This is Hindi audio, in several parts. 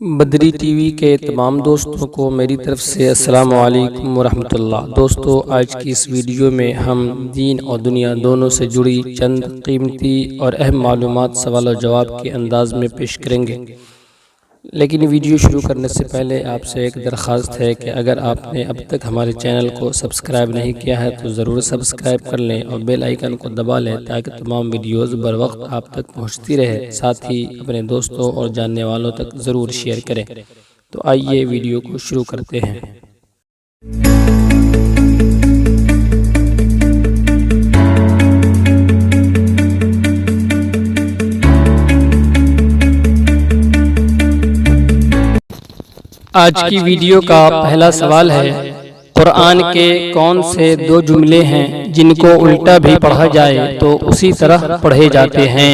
बदरी टीवी के तमाम दोस्तों को मेरी तरफ से अस्सलाम वालेकुम वरहमतुल्लाह। दोस्तों, आज की इस वीडियो में हम दीन और दुनिया दोनों से जुड़ी चंद कीमती और अहम मालूमात सवाल और जवाब के अंदाज में पेश करेंगे। लेकिन वीडियो शुरू करने से पहले आपसे एक दरख्वास्त है कि अगर आपने अब तक हमारे चैनल को सब्सक्राइब नहीं किया है तो ज़रूर सब्सक्राइब कर लें और बेल आइकन को दबा लें ताकि तमाम वीडियोस बर वक्त आप तक पहुंचती रहे। साथ ही अपने दोस्तों और जानने वालों तक ज़रूर शेयर करें। तो आइए वीडियो को शुरू करते हैं। आज की वीडियो का पहला सवाल है, कुरान के कौन से दो जुमले हैं जिनको उल्टा भी पढ़ा जाए तो उसी तरह पढ़े जाते हैं?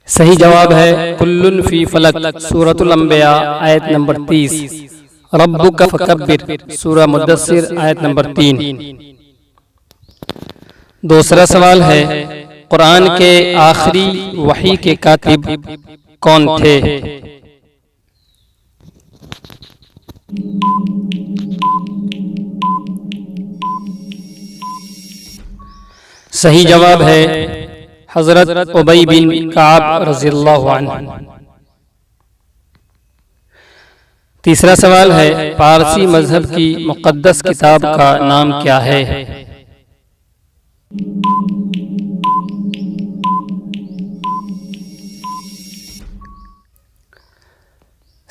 सही जवाब है कुल्लुन फी फलक, सूरतुल अंबिया आयत नंबर 30, रब्बुका फकब्बिर सूरह मुद्दस्सिर आयत नंबर 3। दूसरा सवाल है, कुरान के आखिरी वही के कातिब कौन थे? सही जवाब है हजरत उबई बिन काब रज़ियल्लाहु अन्हु। तीसरा सवाल है, पारसी मजहब की मुक़द्दस किताब का नाम क्या है?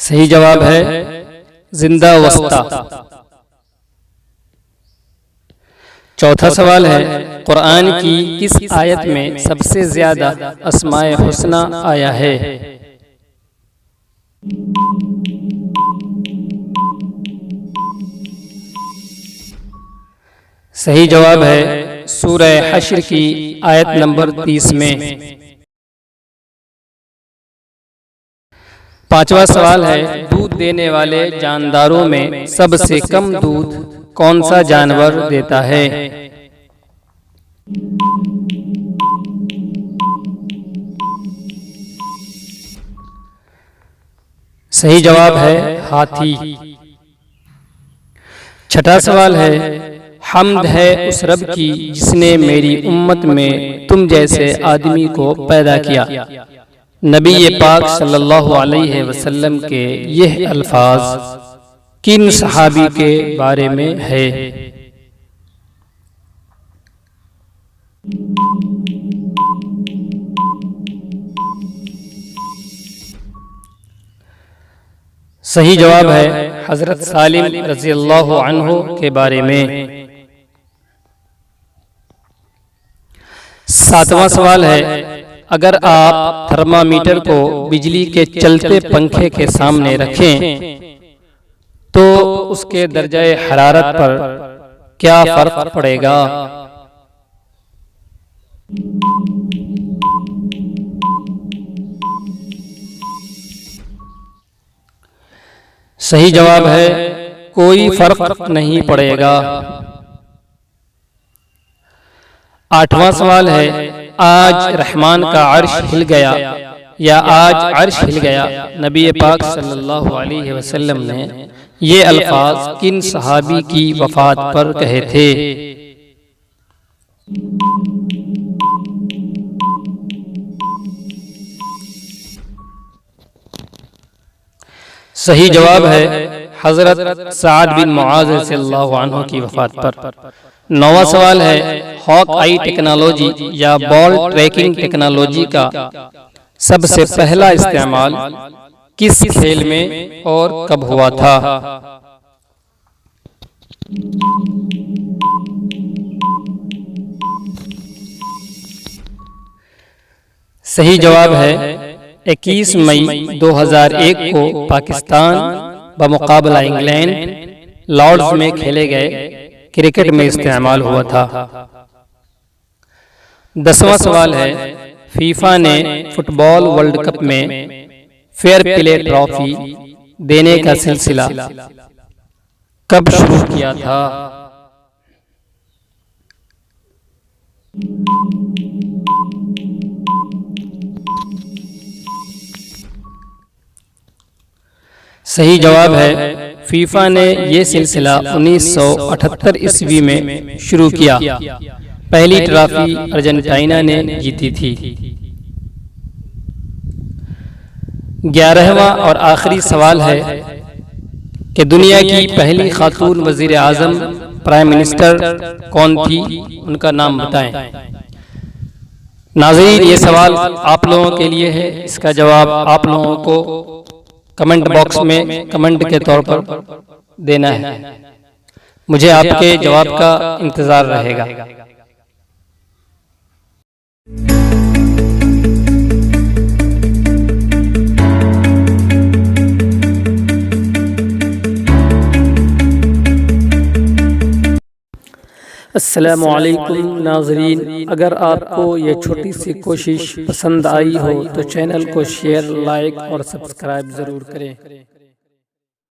सही जवाब है जिंदा वस्ता। चौथा सवाल है, कुरान की किस आयत में सबसे ज्यादा अस्माए हुस्ना आया है? सही जवाब है सूरह हश्र की आयत नंबर 30 में। पांचवा सवाल है, दूध देने वाले जानदारों में सबसे कम दूध कौन सा जानवर देता है? सही जवाब है हाथी। छठा सवाल है, हम्द है उस रब की जिसने मेरी उम्मत में तुम जैसे आदमी को पैदा किया। नबी पाक सल्लल्लाहु अलैहि वसल्लम के यह अल्फाज किन सहाबी के बारे में है? सही जवाब है हजरत सालिम रज़ियल्लाहु अन्हु के बारे में। सातवां सवाल है, अगर आप थर्मामीटर को बिजली के चलते पंखे के सामने रखें तो उसके दर्जे हरारत पर क्या फर्क पड़ेगा? सही जवाब है कोई फर्क नहीं पड़ेगा। आठवां सवाल है, आज रहमान का अर्श हिल गया या आज अर्श हिल गया, नबी पाक सल्लल्लाहु अलैहि वसल्लम ने ये अल्फाज किन सहाबी की वफात पर कहे थे? सही जवाब है हजरत साद बिन मुआज़ रज़ियल्लाहु अन्हु की वफात पर। नौवां सवाल है, हॉक आई टेक्नोलॉजी या बॉल ट्रैकिंग टेक्नोलॉजी का सबसे पहला इस्तेमाल किस खेल में और कब हुआ था? सही जवाब है 21 मई 2001 को पाकिस्तान बमुकाबला इंग्लैंड लॉर्ड्स में खेले गए क्रिकेट में इस्तेमाल हुआ था। 10वां सवाल है, फीफा ने फुटबॉल वर्ल्ड कप में फेयर प्ले ट्रॉफी देने का सिलसिला कब शुरू किया था? सही जवाब है फीफा ने ये सिलसिला 1978 ईस्वी में शुरू किया। पहली ट्रॉफी अर्जेंटीना ने जीती थी। 11वां और आखिरी सवाल है कि दुनिया की पहली खातून वजीर आजम प्राइम मिनिस्टर कौन थी, उनका नाम बताएं। नाज़रीन, ये सवाल आप लोगों के लिए है। इसका जवाब आप लोगों को कमेंट बॉक्स में कमेंट के तौर पर देना है। मुझे आपके जवाब का इंतज़ार रहेगा। अस्सलामुअलैकुम नाज़रीन, अगर आपको ये छोटी सी कोशिश पसंद आई हो तो चैनल को शेयर, लाइक और सब्सक्राइब ज़रूर करें।